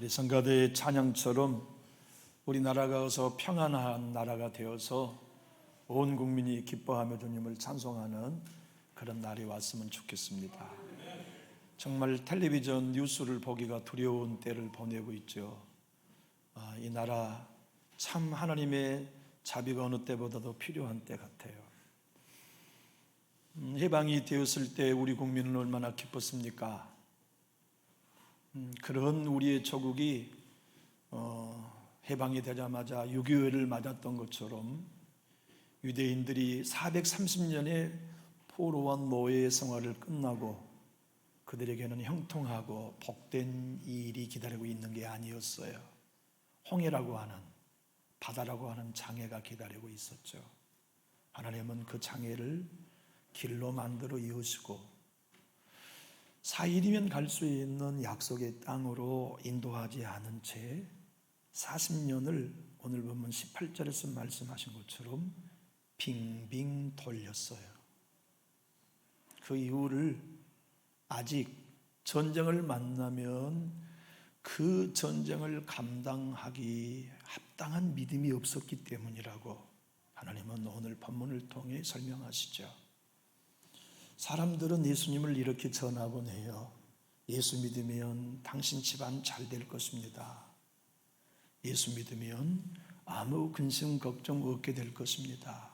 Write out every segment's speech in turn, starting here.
우리 성가대의 찬양처럼 우리나라가 어서 평안한 나라가 되어서 온 국민이 기뻐하며 주님을 찬송하는 그런 날이 왔으면 좋겠습니다. 정말 텔레비전 뉴스를 보기가 두려운 때를 보내고 있죠. 이 나라 참 하나님의 자비가 어느 때보다도 필요한 때 같아요. 해방이 되었을 때 우리 국민은 얼마나 기뻤습니까? 그런 우리의 조국이 해방이 되자마자 6.25를 맞았던 것처럼 유대인들이 430년의 포로와 노예의 생활을 끝나고 그들에게는 형통하고 복된 일이 기다리고 있는 게 아니었어요. 홍해라고 하는, 바다라고 하는 장애가 기다리고 있었죠. 하나님은 그 장애를 길로 만들어 이으시고 4일이면 갈 수 있는 약속의 땅으로 인도하지 않은 채 40년을 오늘 보면 18절에서 말씀하신 것처럼 빙빙 돌렸어요. 그 이유를 아직 전쟁을 만나면 그 전쟁을 감당하기 합당한 믿음이 없었기 때문이라고 하나님은 오늘 본문을 통해 설명하시죠. 사람들은 예수님을 이렇게 전하곤 해요. 예수 믿으면 당신 집안 잘 될 것입니다. 예수 믿으면 아무 근심 걱정 없게 될 것입니다.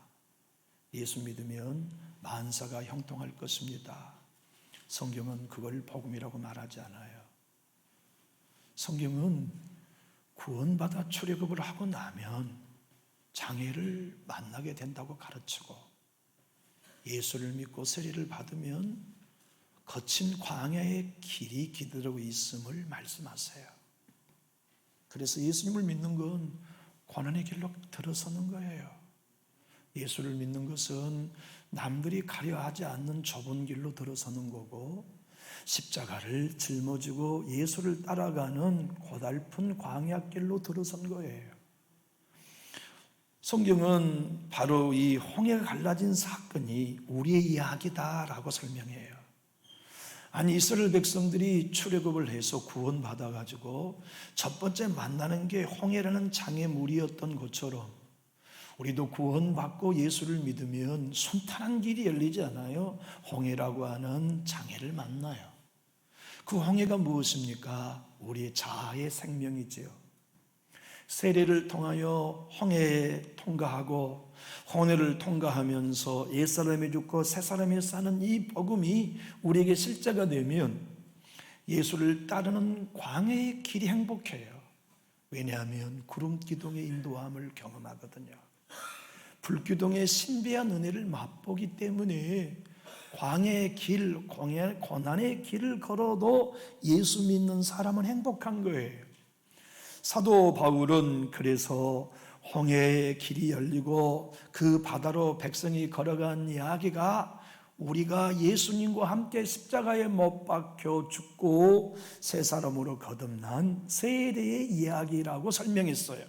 예수 믿으면 만사가 형통할 것입니다. 성경은 그걸 복음이라고 말하지 않아요. 성경은 구원받아 출애굽을 하고 나면 장애를 만나게 된다고 가르치고 예수를 믿고 세례를 받으면 거친 광야의 길이 기다리고 있음을 말씀하세요. 그래서 예수님을 믿는 건 고난의 길로 들어서는 거예요. 예수를 믿는 것은 남들이 가려하지 않는 좁은 길로 들어서는 거고 십자가를 짊어지고 예수를 따라가는 고달픈 광야길로 들어선 거예요. 성경은 바로 이 홍해가 갈라진 사건이 우리의 이야기다라고 설명해요. 아니 이스라엘 백성들이 출애굽을 해서 구원받아가지고 첫 번째 만나는 게 홍해라는 장애물이었던 것처럼 우리도 구원받고 예수를 믿으면 순탄한 길이 열리지 않아요? 홍해라고 하는 장애를 만나요. 그 홍해가 무엇입니까? 우리의 자아의 생명이지요. 세례를 통하여 홍해에 통과하고 홍해를 통과하면서 옛사람이 죽고 새사람이 사는 이 복음이 우리에게 실제가 되면 예수를 따르는 광야의 길이 행복해요. 왜냐하면 구름기둥의 인도함을 경험하거든요. 불기둥의 신비한 은혜를 맛보기 때문에 광야의 길, 고난의 길을 걸어도 예수 믿는 사람은 행복한 거예요. 사도 바울은 그래서 홍해의 길이 열리고 그 바다로 백성이 걸어간 이야기가 우리가 예수님과 함께 십자가에 못 박혀 죽고 새 사람으로 거듭난 세례의 이야기라고 설명했어요.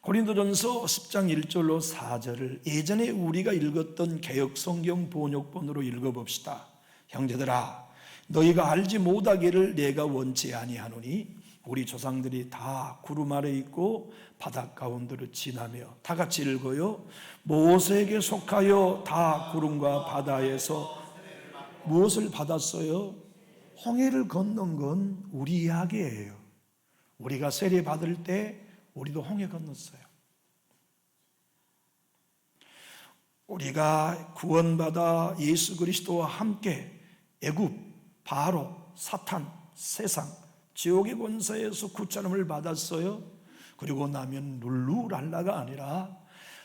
고린도전서 10장 1절로 4절을 예전에 우리가 읽었던 개역성경 번역본으로 읽어봅시다. 형제들아 너희가 알지 못하기를 내가 원치 아니하노니 우리 조상들이 다 구름 아래 있고 바다 가운데로 지나며 다 같이 읽어요. 모세에게 속하여 다 구름과 바다에서 무엇을 받았어요? 홍해를 건넌 건 우리 이야기예요. 우리가 세례 받을 때 우리도 홍해 건넜어요. 우리가 구원받아 예수 그리스도와 함께 애굽, 바로, 사탄, 세상 지옥의 권세에서 구원을 받았어요. 그리고 나면 룰루랄라가 아니라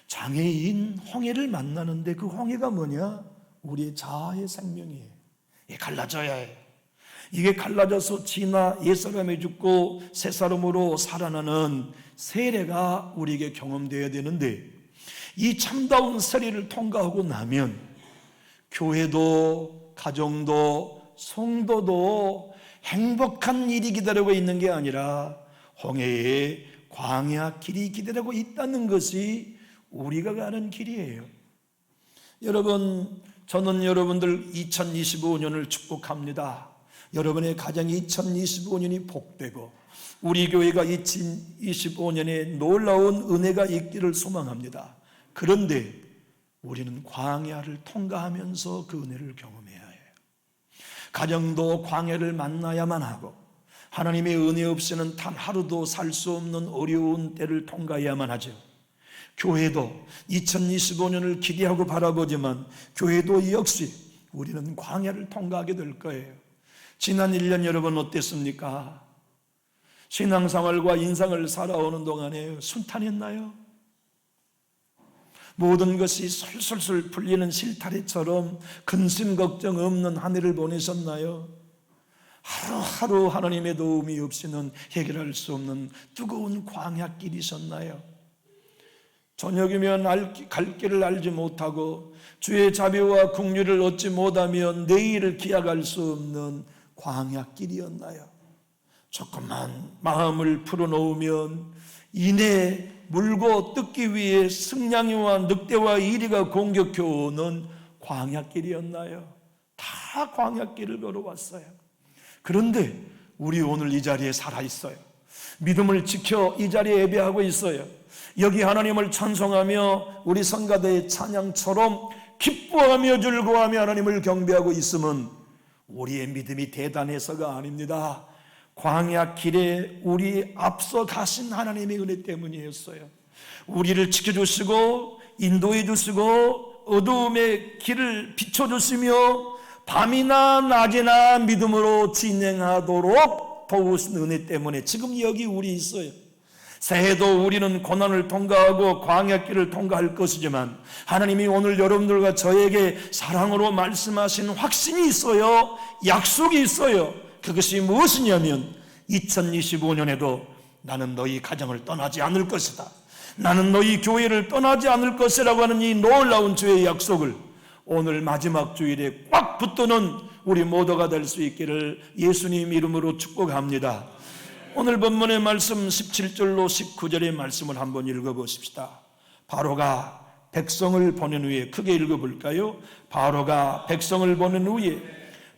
장애인 홍해를 만나는데 그 홍해가 뭐냐? 우리의 자아의 생명이에요. 이게 갈라져야 해요. 이게 갈라져서 지나 옛사람이 죽고 새사람으로 살아나는 세례가 우리에게 경험되어야 되는데 이 참다운 세례를 통과하고 나면 교회도 가정도 성도도 행복한 일이 기다리고 있는 게 아니라 홍해의 광야 길이 기다리고 있다는 것이 우리가 가는 길이에요. 여러분, 저는 여러분들 2025년을 축복합니다. 여러분의 가정이 2025년이 복되고 우리 교회가 2025년에 놀라운 은혜가 있기를 소망합니다. 그런데 우리는 광야를 통과하면서 그 은혜를 경험해야 해요. 가정도 광야를 만나야만 하고, 하나님의 은혜 없이는 단 하루도 살 수 없는 어려운 때를 통과해야만 하죠. 교회도 2025년을 기대하고 바라보지만 교회도 역시 우리는 광야를 통과하게 될 거예요. 지난 1년 여러분 어땠습니까? 신앙생활과 인생을 살아오는 동안에 순탄했나요? 모든 것이 솔솔솔 풀리는 실타래처럼 근심 걱정 없는 한 해를 보내셨나요? 하루하루 하나님의 도움이 없이는 해결할 수 없는 뜨거운 광야길이셨나요? 저녁이면 갈 길을 알지 못하고 주의 자비와 긍휼을 얻지 못하면 내일을 기약할 수 없는 광야길이었나요? 조금만 마음을 풀어놓으면 이내 물고 뜯기 위해 승냥이와 늑대와 이리가 공격해오는 광야길이었나요? 다 광야길을 걸어왔어요. 그런데 우리 오늘 이 자리에 살아있어요. 믿음을 지켜 이 자리에 예배하고 있어요. 여기 하나님을 찬송하며 우리 성가대의 찬양처럼 기뻐하며 즐거워하며 하나님을 경배하고 있으면 우리의 믿음이 대단해서가 아닙니다. 광야 길에 우리 앞서 가신 하나님의 은혜 때문이었어요. 우리를 지켜주시고 인도해 주시고 어두움의 길을 비춰주시며 밤이나 낮이나 믿음으로 진행하도록 도우신 은혜 때문에 지금 여기 우리 있어요. 새해도 우리는 고난을 통과하고 광야길을 통과할 것이지만 하나님이 오늘 여러분들과 저에게 사랑으로 말씀하신 확신이 있어요. 약속이 있어요. 그것이 무엇이냐면 2025년에도 나는 너희 가정을 떠나지 않을 것이다. 나는 너희 교회를 떠나지 않을 것이라고 하는 이 놀라운 주의 약속을 오늘 마지막 주일에 꽉 붙드는 우리 모두가 될 수 있기를 예수님 이름으로 축복합니다. 오늘 본문의 말씀 17절로 19절의 말씀을 한번 읽어보십시다. 바로가 백성을 보낸 후에, 크게 읽어볼까요? 바로가 백성을 보낸 후에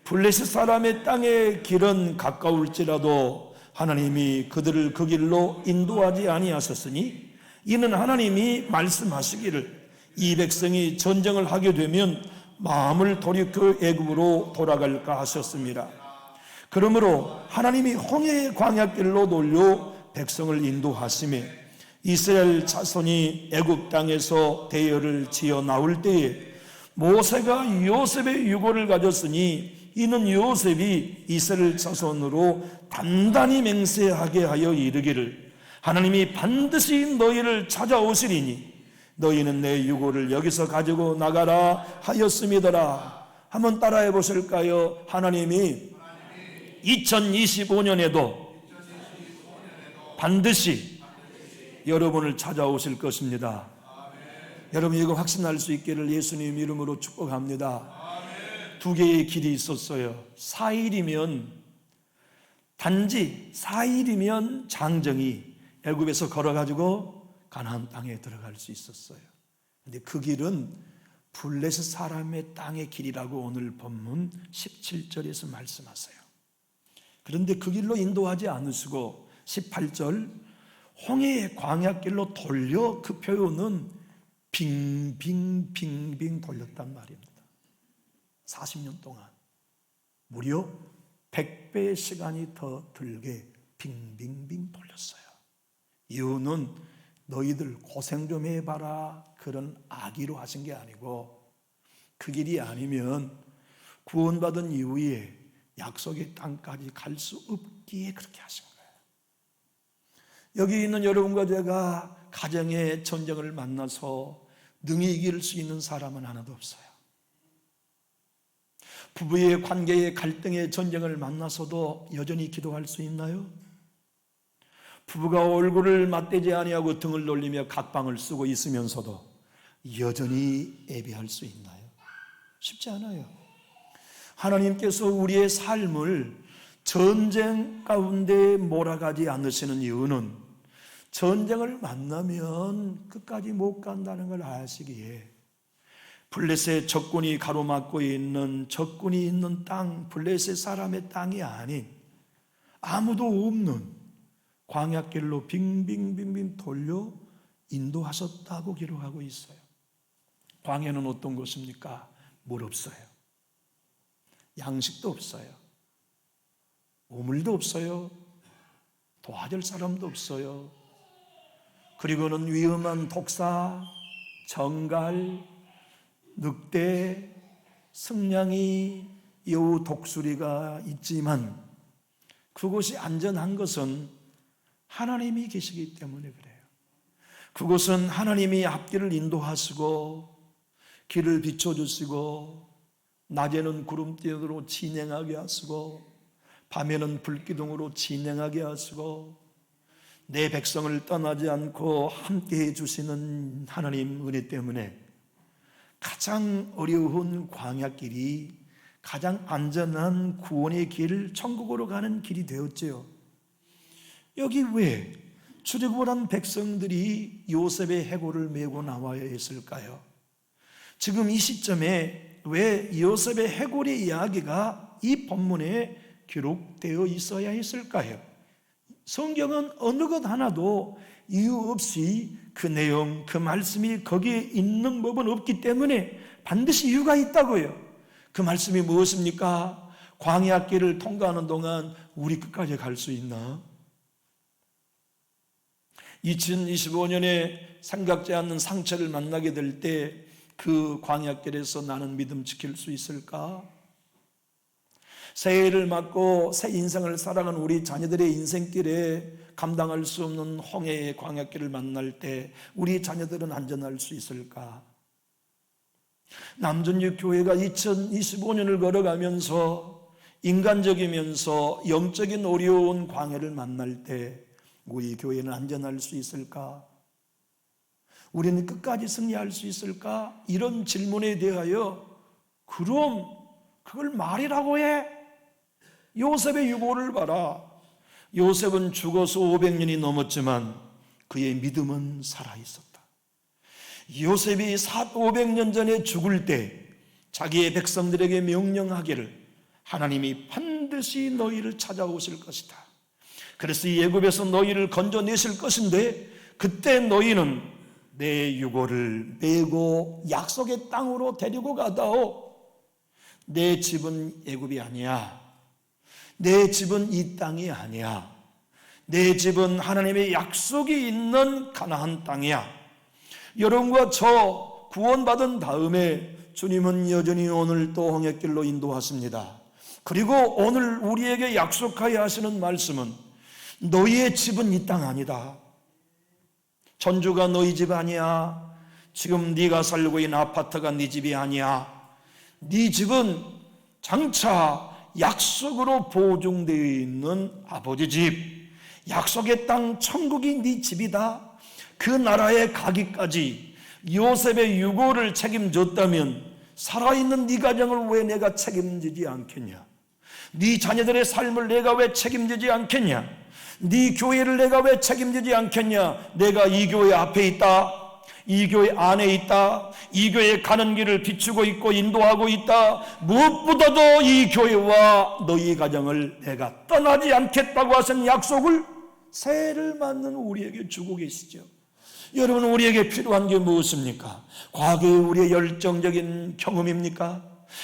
블레셋 사람의 땅의 길은 가까울지라도 하나님이 그들을 그 길로 인도하지 아니하셨으니 이는 하나님이 말씀하시기를 이 백성이 전쟁을 하게 되면 마음을 돌이켜 애굽으로 돌아갈까 하셨습니다. 그러므로 하나님이 홍해의 광야길로 돌려 백성을 인도하시며 이스라엘 자손이 애굽 땅에서 대열을 지어 나올 때에 모세가 요셉의 유고를 가졌으니 이는 요셉이 이스라엘 자손으로 단단히 맹세하게 하여 이르기를 하나님이 반드시 너희를 찾아오시리니 너희는 내 유고를 여기서 가지고 나가라 하였음이더라. 한번 따라해 보실까요? 하나님이 2025년에도 반드시 여러분을 찾아오실 것입니다. 여러분 이거 확신할 수 있기를 예수님 이름으로 축복합니다. 두 개의 길이 있었어요. 4일이면 단지 4일이면 장정이 애굽에서 걸어가지고 가나안 땅에 들어갈 수 있었어요. 근데 그 길은 블레셋 사람의 땅의 길이라고 오늘 본문 17절에서 말씀하세요. 그런데 그 길로 인도하지 않으시고 18절 홍해의 광야길로 돌려, 그 표현은 빙빙 돌렸단 말입니다. 40년 동안 무려 100배의 시간이 더 들게 빙빙빙 돌렸어요. 이유는 너희들 고생 좀 해봐라 그런 악의로 하신 게 아니고 그 길이 아니면 구원받은 이후에 약속의 땅까지 갈 수 없기에 그렇게 하신 거예요. 여기 있는 여러분과 제가 가정의 전쟁을 만나서 능히 이길 수 있는 사람은 하나도 없어요. 부부의 관계의 갈등의 전쟁을 만나서도 여전히 기도할 수 있나요? 부부가 얼굴을 맞대지 아니하고 등을 돌리며 각방을 쓰고 있으면서도 여전히 예배할 수 있나요? 쉽지 않아요. 하나님께서 우리의 삶을 전쟁 가운데 몰아가지 않으시는 이유는 전쟁을 만나면 끝까지 못 간다는 걸 아시기에 블레셋 적군이 가로막고 있는 적군이 있는 땅, 블레셋 사람의 땅이 아닌 아무도 없는 광야길로 빙빙빙빙 돌려 인도하셨다고 기록하고 있어요. 광야는 어떤 곳입니까? 물 없어요. 양식도 없어요. 우물도 없어요. 도와줄 사람도 없어요. 그리고는 위험한 독사, 정갈, 늑대, 승냥이, 여우, 독수리가 있지만 그곳이 안전한 것은 하나님이 계시기 때문에 그래요. 그곳은 하나님이 앞길을 인도하시고 길을 비춰주시고 낮에는 구름띠로 진행하게 하시고 밤에는 불기둥으로 진행하게 하시고 내 백성을 떠나지 않고 함께해 주시는 하나님 은혜 때문에 가장 어려운 광야길이 가장 안전한 구원의 길, 천국으로 가는 길이 되었지요. 여기 왜 출애굽을 한 백성들이 요셉의 해골을 메고 나와야 했을까요? 지금 이 시점에 왜 요셉의 해골의 이야기가 이 본문에 기록되어 있어야 했을까요? 성경은 어느 것 하나도 이유 없이 그 내용, 그 말씀이 거기에 있는 법은 없기 때문에 반드시 이유가 있다고요. 그 말씀이 무엇입니까? 광야길을 통과하는 동안 우리 끝까지 갈 수 있나? 2025년에 생각지 않는 상처를 만나게 될 때 그 광야길에서 나는 믿음 지킬 수 있을까? 새해를 맞고 새 인생을 살아가는 우리 자녀들의 인생길에 감당할 수 없는 홍해의 광야길을 만날 때 우리 자녀들은 안전할 수 있을까? 남전육 교회가 2025년을 걸어가면서 인간적이면서 영적인 어려운 광야를 만날 때 우리 교회는 안전할 수 있을까? 우리는 끝까지 승리할 수 있을까? 이런 질문에 대하여 그럼 그걸 말이라고 해? 요셉의 유고를 봐라. 요셉은 죽어서 500년이 넘었지만 그의 믿음은 살아있었다. 요셉이 500년 전에 죽을 때 자기의 백성들에게 명령하기를 하나님이 반드시 너희를 찾아오실 것이다. 그래서 이 애굽에서 너희를 건져내실 것인데 그때 너희는 내 유고를 메고 약속의 땅으로 데리고 가다오. 내 집은 애굽이 아니야. 내 집은 이 땅이 아니야. 내 집은 하나님의 약속이 있는 가나안 땅이야. 여러분과 저 구원받은 다음에 주님은 여전히 오늘 또 홍해길로 인도하십니다. 그리고 오늘 우리에게 약속하여 하시는 말씀은 너희의 집은 이 땅 아니다. 전주가 너희 집 아니야. 지금 네가 살고 있는 아파트가 네 집이 아니야. 네 집은 장차 약속으로 보증되어 있는 아버지 집, 약속의 땅 천국이 네 집이다. 그 나라에 가기까지 요셉의 유고를 책임졌다면 살아있는 네 가정을 왜 내가 책임지지 않겠냐? 네 자녀들의 삶을 내가 왜 책임지지 않겠냐? 네 교회를 내가 왜 책임지지 않겠냐? 내가 이 교회 앞에 있다. 이 교회 안에 있다. 이 교회에 가는 길을 비추고 있고 인도하고 있다. 무엇보다도 이 교회와 너희 가정을 내가 떠나지 않겠다고 하신 약속을 새해를 맞는 우리에게 주고 계시죠. 여러분, 우리에게 필요한 게 무엇입니까? 과거의 우리의 열정적인 경험입니까?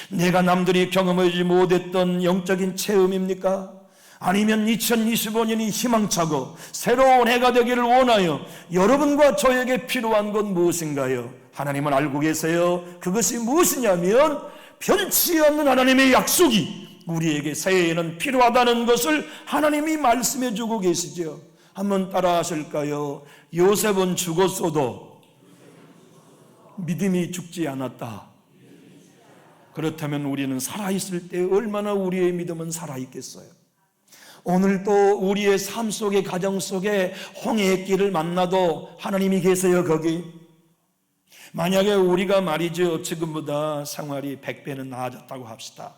내가 남들이 경험하지 못했던 영적인 체험입니까? 아니면 2025년이 희망차고 새로운 해가 되기를 원하여 여러분과 저에게 필요한 건 무엇인가요? 하나님은 알고 계세요. 그것이 무엇이냐면 변치 않는 하나님의 약속이 우리에게 새해에는 필요하다는 것을 하나님이 말씀해 주고 계시죠. 한번 따라 하실까요? 요셉은 죽었어도 믿음이 죽지 않았다. 그렇다면 우리는 살아있을 때 얼마나 우리의 믿음은 살아있겠어요? 오늘도 우리의 삶 속에, 가정 속에 홍해의 길을 만나도 하나님이 계세요. 거기 만약에 우리가 말이죠, 지금보다 생활이 100배는 나아졌다고 합시다.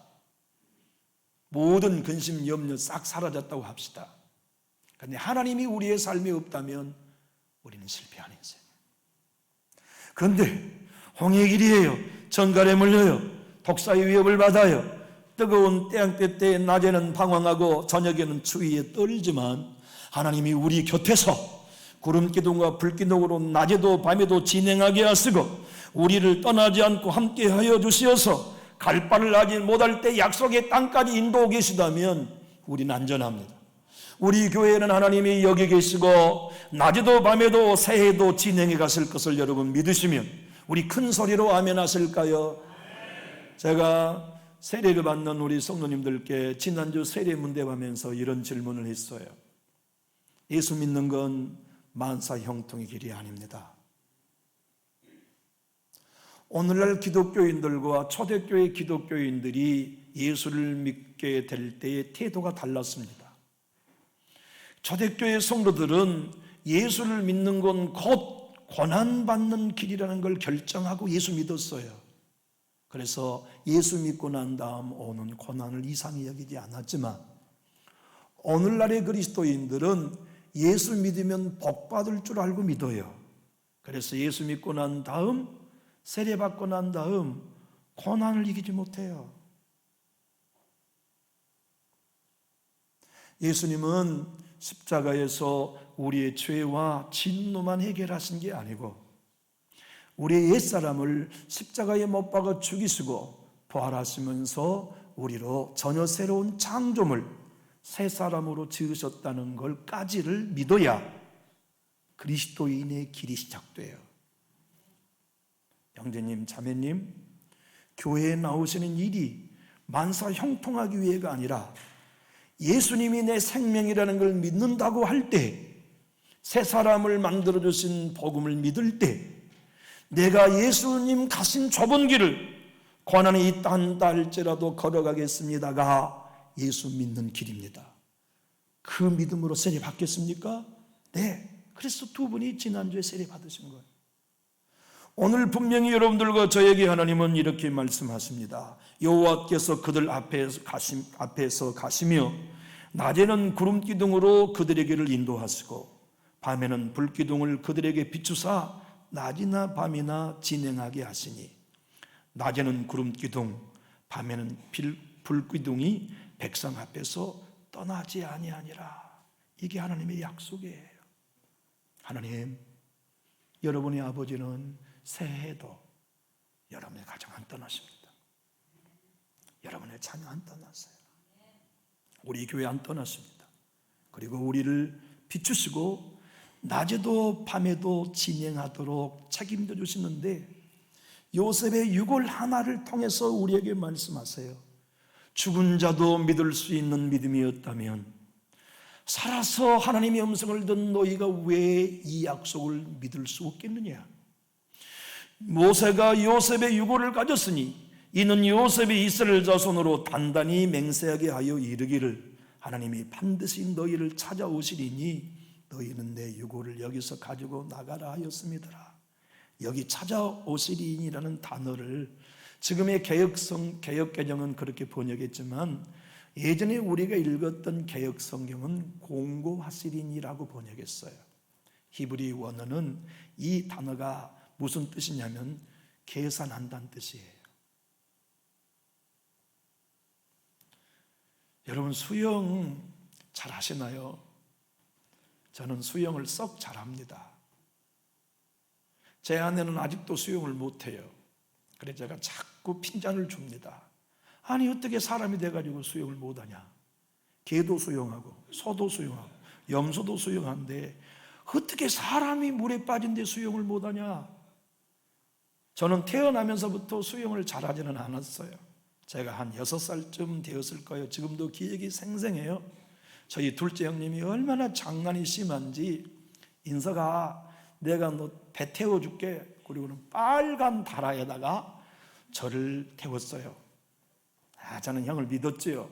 모든 근심, 염려 싹 사라졌다고 합시다. 그런데 하나님이 우리의 삶에 없다면 우리는 실패한 인생. 그런데 홍해의 길이에요. 정갈에 물려요. 독사의 위협을 받아요. 뜨거운 태양볕 때 낮에는 방황하고 저녁에는 추위에 떨지만 하나님이 우리 곁에서 구름기둥과 불기둥으로 낮에도 밤에도 진행하게 하시고 우리를 떠나지 않고 함께하여 주시어서 갈 바를 알지 못할 때 약속의 땅까지 인도하고 계시다면 우리는 안전합니다. 우리 교회는 하나님이 여기 계시고 낮에도 밤에도 새해도 진행해 가실 것을 여러분 믿으시면 우리 큰 소리로 아멘 하실까요? 제가 세례를 받는 우리 성도님들께 지난주 세례 문대하면서 이런 질문을 했어요. 예수 믿는 건 만사 형통의 길이 아닙니다. 오늘날 기독교인들과 초대교회 기독교인들이 예수를 믿게 될 때의 태도가 달랐습니다. 초대교회 성도들은 예수를 믿는 건 곧 고난받는 길이라는 걸 결정하고 예수 믿었어요. 그래서 예수 믿고 난 다음 오는 고난을 이상히 여기지 않았지만 오늘날의 그리스도인들은 예수 믿으면 복 받을 줄 알고 믿어요. 그래서 예수 믿고 난 다음 세례받고 난 다음 고난을 이기지 못해요. 예수님은 십자가에서 우리의 죄와 진노만 해결하신 게 아니고 우리의 옛사람을 십자가에 못 박아 죽이시고 부활하시면서 우리로 전혀 새로운 창조물 새 사람으로 지으셨다는 걸까지를 믿어야 그리스도인의 길이 시작돼요. 형제님, 자매님, 교회에 나오시는 일이 만사 형통하기 위해가 아니라 예수님이 내 생명이라는 걸 믿는다고 할 때, 새 사람을 만들어주신 복음을 믿을 때 내가 예수님 가신 좁은 길을 고난이 있다 한다 할지라도 걸어가겠습니다가 예수 믿는 길입니다. 그 믿음으로 세례 받겠습니까? 네. 그래서 두 분이 지난주에 세례 받으신 거예요. 오늘 분명히 여러분들과 저에게 하나님은 이렇게 말씀하십니다. 여호와께서 그들 앞에서 가시며 낮에는 구름기둥으로 그들에게를 인도하시고 밤에는 불기둥을 그들에게 비추사 낮이나 밤이나 진행하게 하시니 낮에는 구름기둥 밤에는 불기둥이 백성 앞에서 떠나지 아니하니라. 이게 하나님의 약속이에요. 하나님, 여러분의 아버지는 새해도 여러분의 가정 안 떠나십니다. 여러분의 자녀 안 떠났어요. 우리 교회 안 떠났습니다. 그리고 우리를 비추시고 낮에도 밤에도 진행하도록 책임져 주시는데 요셉의 유골 하나를 통해서 우리에게 말씀하세요. 죽은 자도 믿을 수 있는 믿음이었다면 살아서 하나님의 음성을 듣는 너희가 왜 이 약속을 믿을 수 없겠느냐? 모세가 요셉의 유골을 가졌으니 이는 요셉이 이스라엘 자손으로 단단히 맹세하게 하여 이르기를 하나님이 반드시 너희를 찾아오시리니 너희는 내 유골을 여기서 가지고 나가라 하였습니다. 여기 찾아오시리니라는 단어를 지금의 개역개정은 그렇게 번역했지만 예전에 우리가 읽었던 개역성경은 공고하시리니라고 번역했어요. 히브리 원어는 이 단어가 무슨 뜻이냐면 계산한다는 뜻이에요. 여러분 수영 잘 하시나요? 저는 수영을 썩 잘합니다. 제 아내는 아직도 수영을 못해요. 그래서 제가 자꾸 핀잔을 줍니다. 아니 어떻게 사람이 돼가지고 수영을 못하냐? 개도 수영하고 소도 수영하고 염소도 수영하는데 어떻게 사람이 물에 빠진데 수영을 못하냐? 저는 태어나면서부터 수영을 잘하지는 않았어요. 제가 한 6살쯤 되었을 거예요. 지금도 기억이 생생해요. 저희 둘째 형님이 얼마나 장난이 심한지 인서가 내가 너 배 태워줄게. 그리고는 빨간 다라에다가 저를 태웠어요. 저는 형을 믿었지요.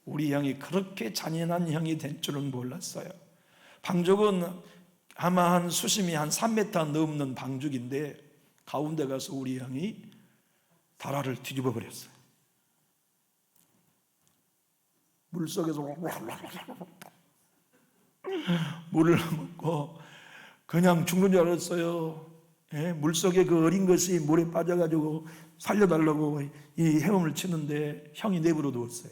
우리 형이 그렇게 잔인한 형이 된 줄은 몰랐어요. 방죽은 아마 한 수심이 한 3m 넘는 방죽인데 가운데 가서 우리 형이 다라를 뒤집어 버렸어요. 물속에서 물을 먹고 그냥 죽는 줄 알았어요. 물속에 그 어린 것이 물에 빠져가지고 살려달라고 이 헤엄을 치는데 형이 내부로 누웠어요.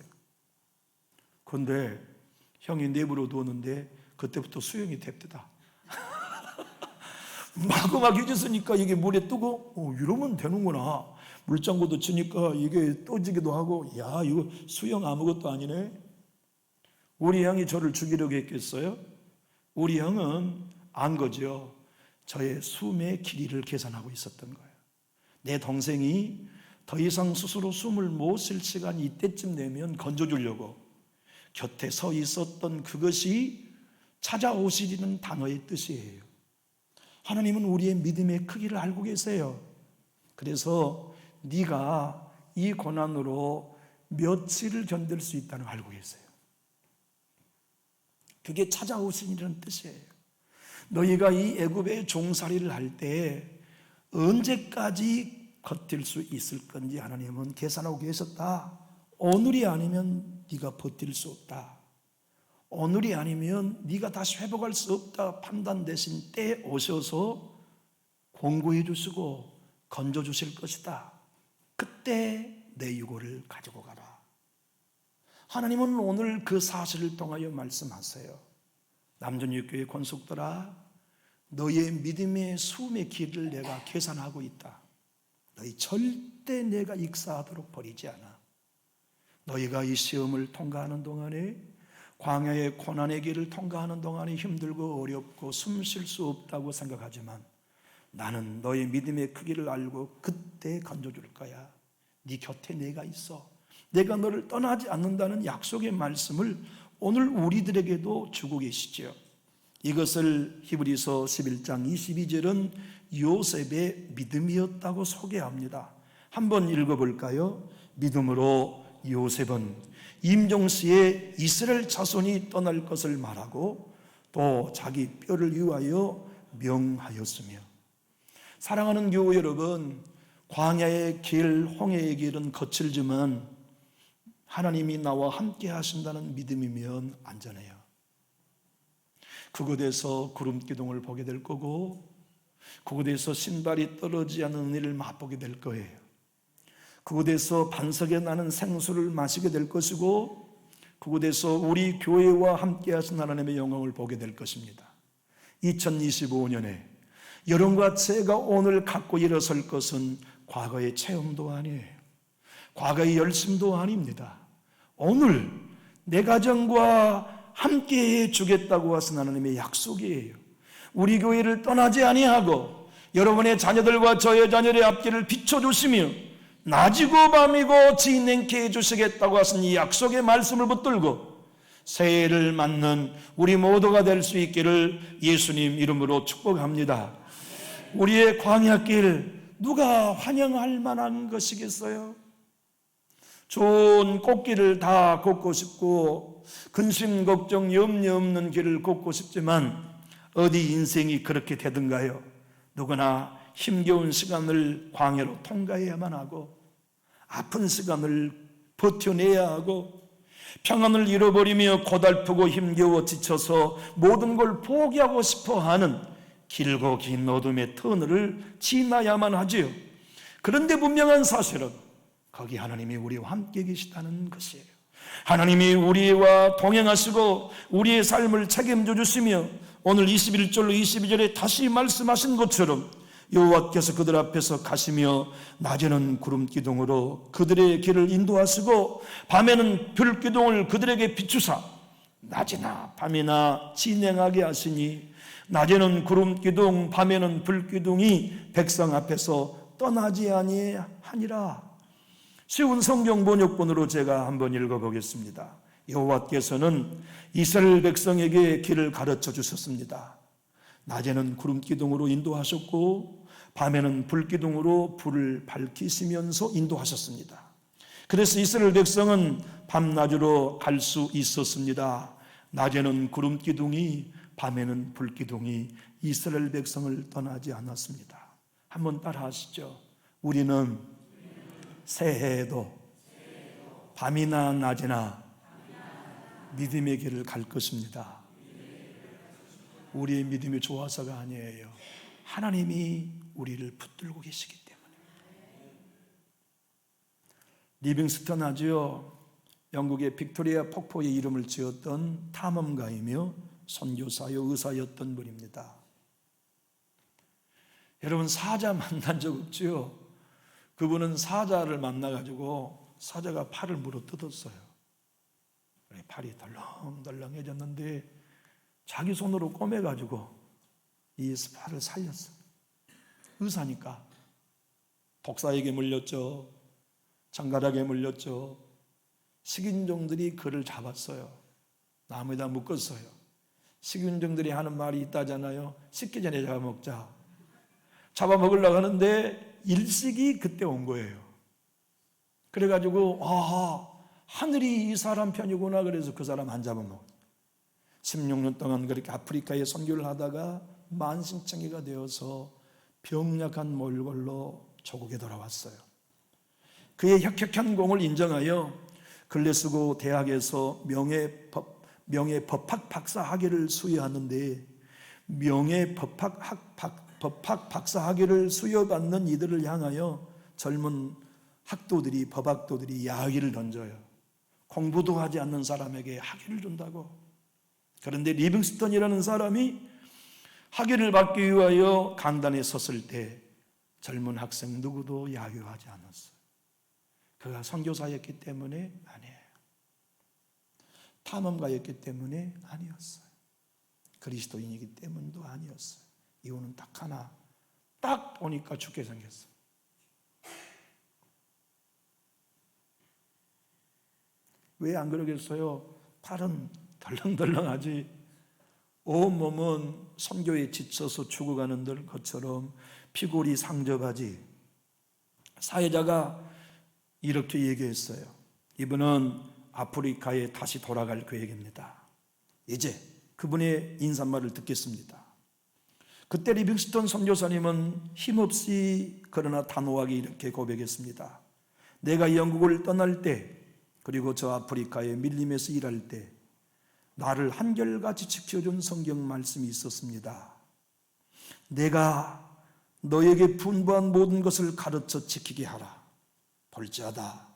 그런데 형이 내부로 누웠는데 그때부터 수영이 됩니다. 마구막 잊었으니까 이게 물에 뜨고 이러면 되는구나. 물장구도 치니까 이게 떠지기도 하고, 야, 이거 수영 아무것도 아니네. 우리 형이 저를 죽이려고 했겠어요? 우리 형은 안 거죠. 저의 숨의 길이를 계산하고 있었던 거예요. 내 동생이 더 이상 스스로 숨을 못 쉴 시간이 이때쯤 되면 건져주려고 곁에 서 있었던 그것이 찾아오시리는 단어의 뜻이에요. 하나님은 우리의 믿음의 크기를 알고 계세요. 그래서 네가 이 고난으로 며칠을 견딜 수 있다는 걸 알고 계세요. 그게 찾아오시리라는 뜻이에요. 너희가 이 애굽의 종살이를 할 때 언제까지 버틸 수 있을 건지 하나님은 계산하고 계셨다. 오늘이 아니면 네가 버틸 수 없다. 오늘이 아니면 네가 다시 회복할 수 없다 판단되신 때에 오셔서 공고해 주시고 건져 주실 것이다. 그때 내 유고를 가지고 가라. 하나님은 오늘 그 사실을 통하여 말씀하세요. 남전육교의 권속들아, 너희의 믿음의 숨의 길을 내가 계산하고 있다. 너희 절대 내가 익사하도록 버리지 않아. 너희가 이 시험을 통과하는 동안에, 광야의 고난의 길을 통과하는 동안에 힘들고 어렵고 숨 쉴 수 없다고 생각하지만 나는 너의 믿음의 크기를 알고 그때 건져줄 거야. 네 곁에 내가 있어. 내가 너를 떠나지 않는다는 약속의 말씀을 오늘 우리들에게도 주고 계시죠. 이것을 히브리서 11장 22절은 요셉의 믿음이었다고 소개합니다. 한번 읽어볼까요? 믿음으로 요셉은 임종시에 이스라엘 자손이 떠날 것을 말하고 또 자기 뼈를 위하여 명하였으며. 사랑하는 교우 여러분, 광야의 길, 홍해의 길은 거칠지만 하나님이 나와 함께 하신다는 믿음이면 안전해요. 그곳에서 구름 기둥을 보게 될 거고, 그곳에서 신발이 떨어지지 않는 은혜를 맛보게 될 거예요. 그곳에서 반석에 나는 생수를 마시게 될 것이고, 그곳에서 우리 교회와 함께 하신 하나님의 영광을 보게 될 것입니다. 2025년에 여러분과 제가 오늘 갖고 일어설 것은 과거의 체험도 아니에요. 과거의 열심도 아닙니다. 오늘 내 가정과 함께 해주겠다고 하신 하나님의 약속이에요. 우리 교회를 떠나지 아니하고 여러분의 자녀들과 저의 자녀의 앞길을 비춰주시며 낮이고 밤이고 진행케 해주시겠다고 하신 이 약속의 말씀을 붙들고 새해를 맞는 우리 모두가 될 수 있기를 예수님 이름으로 축복합니다. 우리의 광야길 누가 환영할 만한 것이겠어요? 좋은 꽃길을 다 걷고 싶고 근심 걱정 염려 없는 길을 걷고 싶지만 어디 인생이 그렇게 되던가요? 누구나 힘겨운 시간을 광야로 통과해야만 하고 아픈 시간을 버텨내야 하고 평안을 잃어버리며 고달프고 힘겨워 지쳐서 모든 걸 포기하고 싶어하는 길고 긴 어둠의 터널을 지나야만 하지요. 그런데 분명한 사실은 거기 하나님이 우리와 함께 계시다는 것이에요. 하나님이 우리와 동행하시고 우리의 삶을 책임져 주시며 오늘 21절로 22절에 다시 말씀하신 것처럼 여호와께서 그들 앞에서 가시며 낮에는 구름 기둥으로 그들의 길을 인도하시고 밤에는 불 기둥을 그들에게 비추사 낮이나 밤이나 진행하게 하시니 낮에는 구름 기둥 밤에는 불 기둥이 백성 앞에서 떠나지 아니하니라. 쉬운 성경 번역본으로 제가 한번 읽어보겠습니다. 여호와께서는 이스라엘 백성에게 길을 가르쳐 주셨습니다. 낮에는 구름 기둥으로 인도하셨고 밤에는 불 기둥으로 불을 밝히시면서 인도하셨습니다. 그래서 이스라엘 백성은 밤낮으로 갈 수 있었습니다. 낮에는 구름 기둥이 밤에는 불 기둥이 이스라엘 백성을 떠나지 않았습니다. 한번 따라 하시죠. 우리는 새해에도 밤이나 낮이나 믿음의 길을 갈 것입니다. 우리의 믿음이 좋아서가 아니에요. 하나님이 우리를 붙들고 계시기 때문에. 리빙스턴 하지요. 영국의 빅토리아 폭포의 이름을 지었던 탐험가이며 선교사요 의사였던 분입니다. 여러분, 사자 만난 적 없죠? 그분은 사자를 만나가지고 사자가 팔을 물어 뜯었어요. 팔이 덜렁덜렁해졌는데 자기 손으로 꼬매가지고 이 팔을 살렸어요. 의사니까. 독사에게 물렸죠. 장가락에 물렸죠. 식인종들이 그를 잡았어요. 나무에다 묶었어요. 식인종들이 하는 말이 있다잖아요. 씻기 전에 잡아먹자. 잡아먹으려고 하는데 일식이 그때 온 거예요. 그래가지고 하늘이 이 사람 편이구나. 그래서 그 사람 안 잡아먹어요. 16년 동안 그렇게 아프리카에 선교를 하다가 만신창이가 되어서 병약한 몰골로 조국에 돌아왔어요. 그의 혁혁한 공을 인정하여 글래스고 대학에서 명예법학 박사 학위를 수여하는데, 명예법학 박사 학위를 수여받는 이들을 향하여 젊은 학도들이, 법학도들이 야기를 던져요. 공부도 하지 않는 사람에게 학위를 준다고. 그런데 리빙스턴이라는 사람이 학위를 받기 위하여 강단에 섰을 때 젊은 학생 누구도 야유하지 않았어요. 그가 선교사였기 때문에 아니에요. 탐험가였기 때문에 아니었어요. 그리스도인이기 때문도 아니었어요. 이유는 딱 하나, 딱 보니까 죽게 생겼어요. 왜 안 그러겠어요? 팔은 덜렁덜렁하지. 온몸은 선교에 지쳐서 죽어가는 것처럼 피골이 상접하지. 사회자가 이렇게 얘기했어요. 이분은 아프리카에 다시 돌아갈 계획입니다. 이제 그분의 인사말을 듣겠습니다. 그때 리빙스턴 선교사님은 힘없이 그러나 단호하게 이렇게 고백했습니다. 내가 영국을 떠날 때, 그리고 저 아프리카에 밀림에서 일할 때 나를 한결같이 지켜준 성경 말씀이 있었습니다. 내가 너에게 분부한 모든 것을 가르쳐 지키게 하라. 볼지어다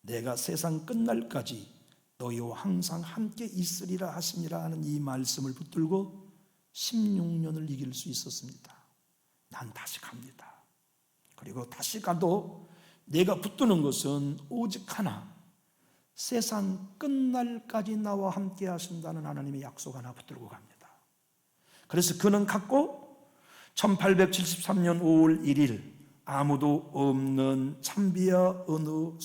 내가 세상 끝날까지 너희와 항상 함께 있으리라 하시니라 하는 이 말씀을 붙들고 16년을 이길 수 있었습니다. 난 다시 갑니다. 그리고 다시 가도 내가 붙드는 것은 오직 하나, 세상 끝날까지 나와 함께 하신다는 하나님의 약속 하나 붙들고 갑니다. 그래서 그는 갔고 1873년 5월 1일 아무도 없는 참비아 어느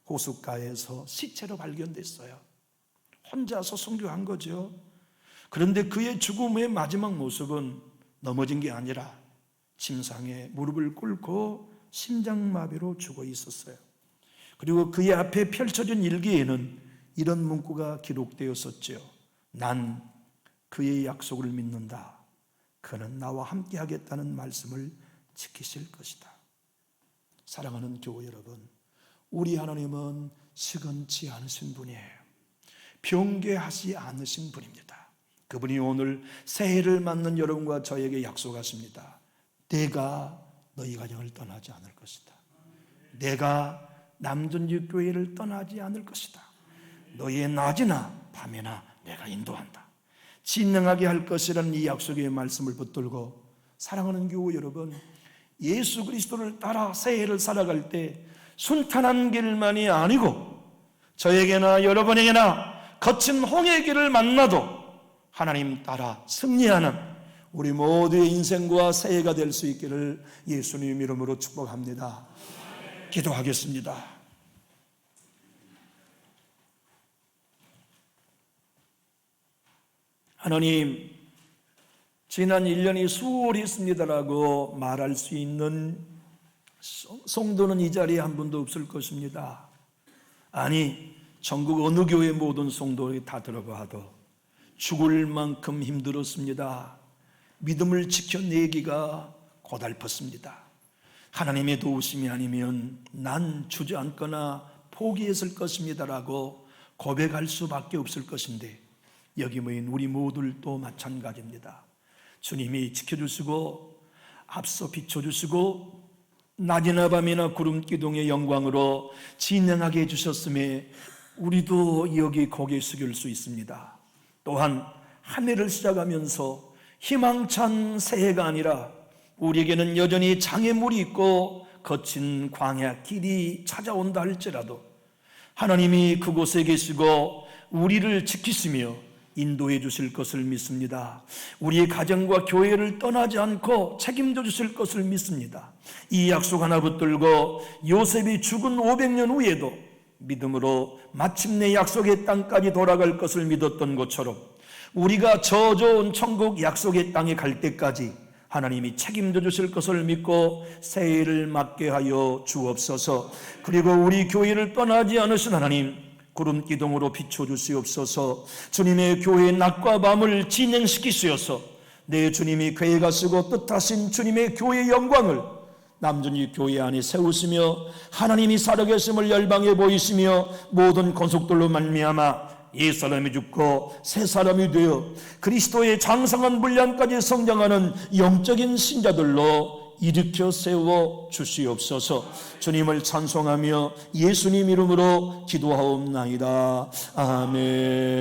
호숫가에서 시체로 발견됐어요. 혼자서 선교한 거죠. 그런데 그의 죽음의 마지막 모습은 넘어진 게 아니라 침상에 무릎을 꿇고 심장마비로 죽어 있었어요. 그리고 그의 앞에 펼쳐진 일기에는 이런 문구가 기록되었었죠. 난 그의 약속을 믿는다. 그는 나와 함께 하겠다는 말씀을 지키실 것이다. 사랑하는 교회 여러분, 우리 하나님은 시건치 않으신 분이에요. 변개하지 않으신 분입니다. 그분이 오늘 새해를 맞는 여러분과 저에게 약속하십니다. 내가 너희 가정을 떠나지 않을 것이다. 내가 남전지 교회를 떠나지 않을 것이다. 너희의 낮이나 밤이나 내가 인도한다. 진능하게 할 것이라는 이 약속의 말씀을 붙들고 사랑하는 교회 여러분, 예수 그리스도를 따라 새해를 살아갈 때 순탄한 길만이 아니고 저에게나 여러분에게나 거친 홍해의 길을 만나도 하나님 따라 승리하는 우리 모두의 인생과 새해가 될 수 있기를 예수님 이름으로 축복합니다. 기도하겠습니다. 하나님, 지난 1년이 수월히 있습니다라고 말할 수 있는 성도는 이 자리에 한 분도 없을 것입니다. 아니, 전국 어느 교회 모든 성도들이 다 들어봐도 죽을 만큼 힘들었습니다. 믿음을 지켜내기가 고달팠습니다. 하나님의 도우심이 아니면 난 주저앉거나 포기했을 것입니다라고 고백할 수밖에 없을 것인데 여기 모인 우리 모두도 마찬가지입니다. 주님이 지켜주시고 앞서 비춰주시고 낮이나 밤이나 구름 기둥의 영광으로 진행하게 해주셨음에 우리도 여기 고개 숙일 수 있습니다. 또한 한 해를 시작하면서 희망찬 새해가 아니라 우리에게는 여전히 장애물이 있고 거친 광야 길이 찾아온다 할지라도 하나님이 그곳에 계시고 우리를 지키시며 인도해 주실 것을 믿습니다. 우리의 가정과 교회를 떠나지 않고 책임져 주실 것을 믿습니다. 이 약속 하나 붙들고 요셉이 죽은 500년 후에도 믿음으로 마침내 약속의 땅까지 돌아갈 것을 믿었던 것처럼 우리가 저 좋은 천국 약속의 땅에 갈 때까지 하나님이 책임져 주실 것을 믿고 새해를 맞게 하여 주옵소서. 그리고 우리 교회를 떠나지 않으신 하나님, 구름 기둥으로 비춰주시옵소서. 주님의 교회의 낮과 밤을 진행시키시어서 내 주님이 계획하시고 뜻하신 주님의 교회의 영광을 남준이 교회 안에 세우시며 하나님이 살아계심을 열방에 보이시며 모든 권속들로 말미암아 옛사람이 죽고 새사람이 되어 그리스도의 장성한 분량까지 성장하는 영적인 신자들로 일으켜 세워 주시옵소서. 주님을 찬송하며 예수님 이름으로 기도하옵나이다. 아멘.